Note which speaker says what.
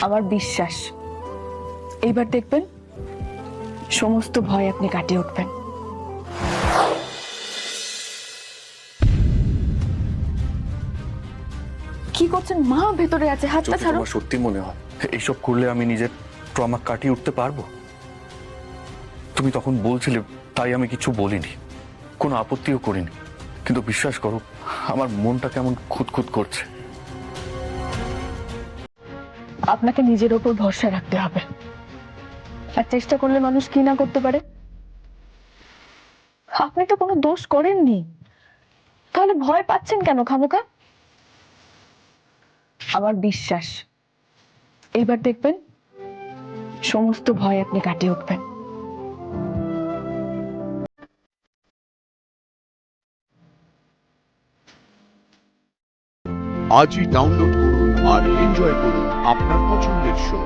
Speaker 1: আমার বিশ্বাস এইবার দেখবেন সমস্ত ভয় আপনি কাটিয়ে উঠবেন। কি করছেন মা? ভেতরে আছে, হাতটা ছাড়ো।
Speaker 2: তোমার সত্যি মনে হয় এইসব করলে আমি নিজের ট্রমা কাটিয়ে উঠতে পারবো? তুমি তখন বলছিলে তাই আমি কিছু বলিনি, কোনো আপত্তিও করিনি, কিন্তু বিশ্বাস করো আমার মনটা কেমন খুঁতখুত করছে।
Speaker 1: আপনাকে নিজের ওপর ভরসা রাখতে হবে, আর চেষ্টা করলে মানুষ কি না করতে পারে। আপনি তো কোনো দোষ করেননি, তাহলে ভয় পাচ্ছেন কেন খামোকা? আমার বিশ্বাস এইবার দেখবেন সমস্ত ভয় আপনি কাটিয়ে উঠবেন।
Speaker 3: আজই ডাউনলোড করুন আর এনজয় করুন আপনার পছন্দের শো।